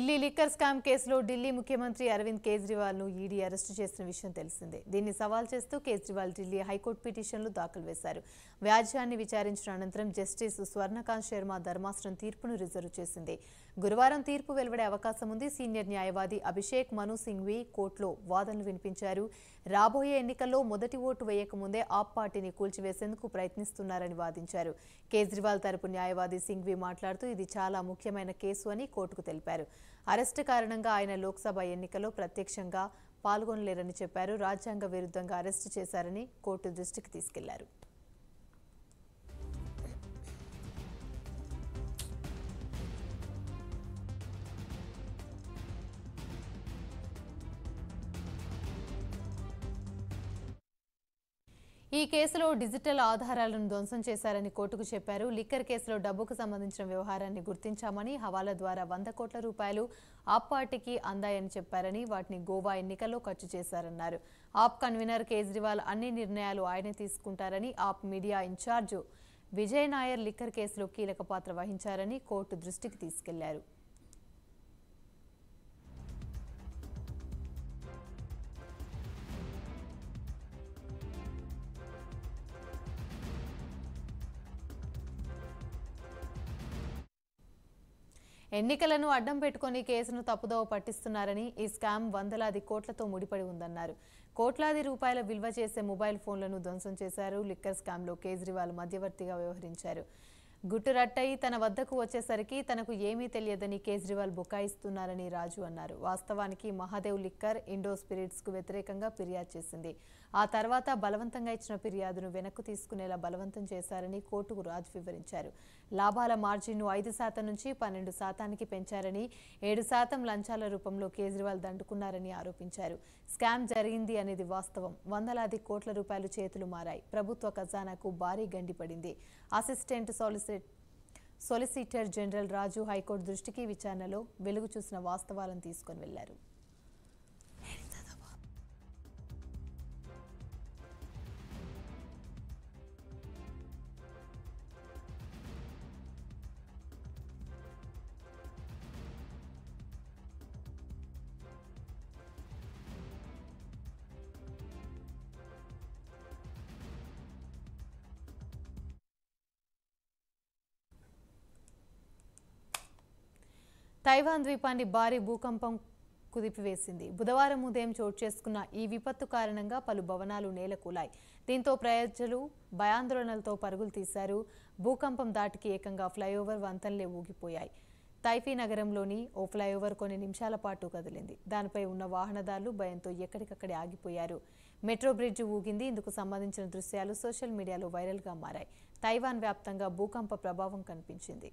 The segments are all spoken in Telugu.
ఢిల్లీ లిక్కర్ స్కామ్ కేసులో ఢిల్లీ ముఖ్యమంత్రి అరవింద్ కేజ్రీవాల్ ను ఈడీ అరెస్టు చేసిన విషయం తెలిసిందే. దీన్ని సవాల్ చేస్తూ కేజ్రీవాల్ ఢిల్లీ హైకోర్టు పిటిషన్లు దాఖలు చేశారు. వ్యాజ్యాన్ని విచారించిన అనంతరం జస్టిస్ స్వర్ణకాంత్ శర్మ ధర్మాసనం తీర్పును రిజర్వ్ చేసింది. గురువారం తీర్పు వెలువడే అవకాశం ఉంది. సీనియర్ న్యాయవాది అభిషేక్ మను సింఘ్వి కోర్టులో వాదనలు వినిపించారు. రాబోయే ఎన్నికల్లో మొదటి ఓటు వేయకముందే ఆప్ పార్టీని కూల్చివేసేందుకు ప్రయత్నిస్తున్నారని వాదించారు. కేజ్రీవాల్ తరపు న్యాయవాది సింఘ్వి మాట్లాడుతూ ఇది చాలా ముఖ్యమైన కేసు అని కోర్టుకు తెలిపారు. అరెస్టు కారణంగా ఆయన లోక్సభ ఎన్నికల్లో ప్రత్యక్షంగా పాల్గొనలేరని చెప్పారు. రాజ్యాంగ విరుద్ధంగా అరెస్టు చేశారని కోర్టు దృష్టికి తీసుకెళ్లారు. ఈ కేసులో డిజిటల్ ఆధారాలను ధ్వంసం చేశారని కోర్టుకు చెప్పారు. లిక్కర్ కేసులో డబ్బుకు సంబంధించిన వ్యవహారాన్ని గుర్తించామని, హవాలా ద్వారా 100 కోట్ల రూపాయలు ఆప్ పార్టీకి అందాయని చెప్పారని, వాటిని గోవా ఎన్నికల్లో ఖర్చు చేశారన్నారు. ఆప్ కన్వీనర్ కేజ్రీవాల్ అన్ని నిర్ణయాలు ఆయనే తీసుకుంటారని, AAP media incharge Vijay Nair liquor కేసులో కీలక పాత్ర వహించారని కోర్టు దృష్టికి తీసుకెళ్లారు. ఎన్నికలను అడ్డం పెట్టుకుని కేసును తప్పుదోవ పట్టిస్తున్నారని, ఈ స్కామ్ వందలాది కోట్లతో ముడిపడి ఉందన్నారు. కోట్లాది రూపాయల విలువ చేసే మొబైల్ ఫోన్లను ధ్వంసం చేశారు. లిక్కర్ స్కామ్లో కేజ్రీవాల్ మధ్యవర్తిగా వ్యవహరించారు. గుట్టురట్టయి తన వద్దకు వచ్చేసరికి తనకు ఏమీ తెలియదని కేజ్రీవాల్ బుకాయిస్తున్నారని రాజు అన్నారు. వాస్తవానికి మహాదేవ్ లిక్కర్ ఇండో స్పిరిట్స్ కు వ్యతిరేకంగా ఫిర్యాదు చేసింది. ఆ తర్వాత బలవంతంగా ఇచ్చిన ఫిర్యాదును వెనక్కు తీసుకునేలా బలవంతం చేశారని కోర్టుకు రాజు వివరించారు. లాభాల మార్జిన్ను 5% నుంచి 12% పెంచారని, 7% లంచాల రూపంలో కేజ్రీవాల్ దండుకున్నారని ఆరోపించారు. స్కామ్ జరిగింది అనేది వాస్తవం. వందలాది కోట్ల రూపాయలు చేతులు మారాయి. ప్రభుత్వ ఖజానాకు భారీ గండి పడింది. అసిస్టెంట్ సొలిసిటర్ జనరల్ రాజు హైకోర్టు దృష్టికి విచారణలో వెలుగు చూసిన వాస్తవాలను తీసుకుని వెళ్లారు. తైవాన్ ద్వీపాన్ని భారీ భూకంపం కుదిపివేసింది. బుధవారం ఉదయం చోటు చేసుకున్న ఈ విపత్తు కారణంగా పలు భవనాలు నేలకూలాయి. దీంతో ప్రజలు భయాందోళనలతో పరుగులు తీశారు. భూకంపం దాటికి ఏకంగా ఫ్లైఓవర్ వంతెనలే ఊగిపోయాయి. తైఫీ నగరంలోని ఓ ఫ్లైఓవర్ కొన్ని నిమిషాల పాటు కదిలింది. దానిపై ఉన్న వాహనదారులు భయంతో ఎక్కడికక్కడే ఆగిపోయారు. మెట్రో బ్రిడ్జ్ ఊగింది. ఇందుకు సంబంధించిన దృశ్యాలు సోషల్ మీడియాలో వైరల్గా మారాయి. తైవాన్ వ్యాప్తంగా భూకంప ప్రభావం కనిపించింది.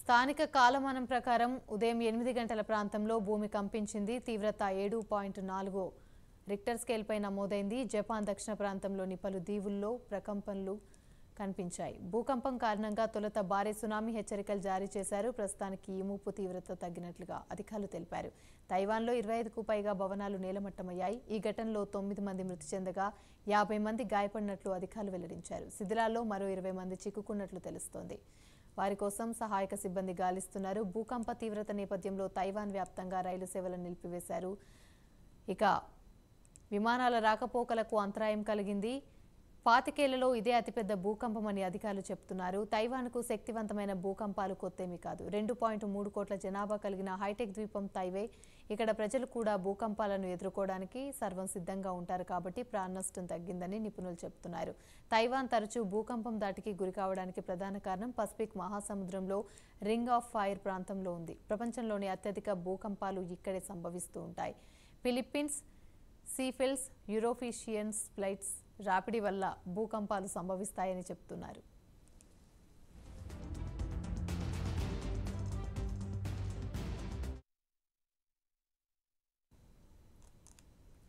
స్థానిక కాలమానం ప్రకారం ఉదయం 8 గంటల ప్రాంతంలో భూమి కంపించింది. తీవ్రత 7.4 రిక్టర్ స్కేల్పై నమోదైంది. జపాన్ దక్షిణ ప్రాంతంలోని పలు దీవుల్లో ప్రకంపనలు కనిపించాయి. భూకంపం కారణంగా తొలుత భారీ సునామీ హెచ్చరికలు జారీ చేశారు. ప్రస్తుతానికి ఈ ముప్పు తీవ్రత తగ్గినట్లుగా అధికారులు తెలిపారు. తైవాన్లో 25కు పైగా భవనాలు నేలమట్టమయ్యాయి. ఈ ఘటనలో 9 మంది మృతి చెందగా 50 మంది గాయపడినట్లు అధికారులు వెల్లడించారు. శిథిలాల్లో మరో 20 మంది చిక్కుకున్నట్లు తెలుస్తోంది. వారి కోసం సహాయక సిబ్బంది గాలిస్తున్నారు. భూకంప తీవ్రత నేపథ్యంలో తైవాన్ వ్యాప్తంగా రైలు సేవలను నిలిపివేశారు. ఇక విమానాల రాకపోకలకు అంతరాయం కలిగింది. 25 ఏళ్లలో ఇదే అతిపెద్ద భూకంపమని అధికారులు చెబుతున్నారు. తైవాన్కు శక్తివంతమైన భూకంపాలు కొత్తేమీ కాదు. 2.3 కోట్ల జనాభా కలిగిన హైటెక్ ద్వీపం తైవే. ఇక్కడ ప్రజలు కూడా భూకంపాలను ఎదుర్కోవడానికి సర్వం సిద్ధంగా ఉంటారు కాబట్టి ప్రాణ నష్టం తగ్గిందని నిపుణులు చెబుతున్నారు. తైవాన్ తరచూ భూకంపం దాటికి గురి కావడానికి ప్రధాన కారణం పసిఫిక్ మహాసముద్రంలో రింగ్ ఆఫ్ ఫైర్ ప్రాంతంలో ఉంది. ప్రపంచంలోని అత్యధిక భూకంపాలు ఇక్కడే సంభవిస్తూ ఉంటాయి. ఫిలిప్పీన్స్, సీఫెల్స్, యూరోఫిషియన్స్ ప్లేట్స్ రాపిడి వల్ల భూకంపాలు సంభవిస్తాయని చెప్తున్నారు.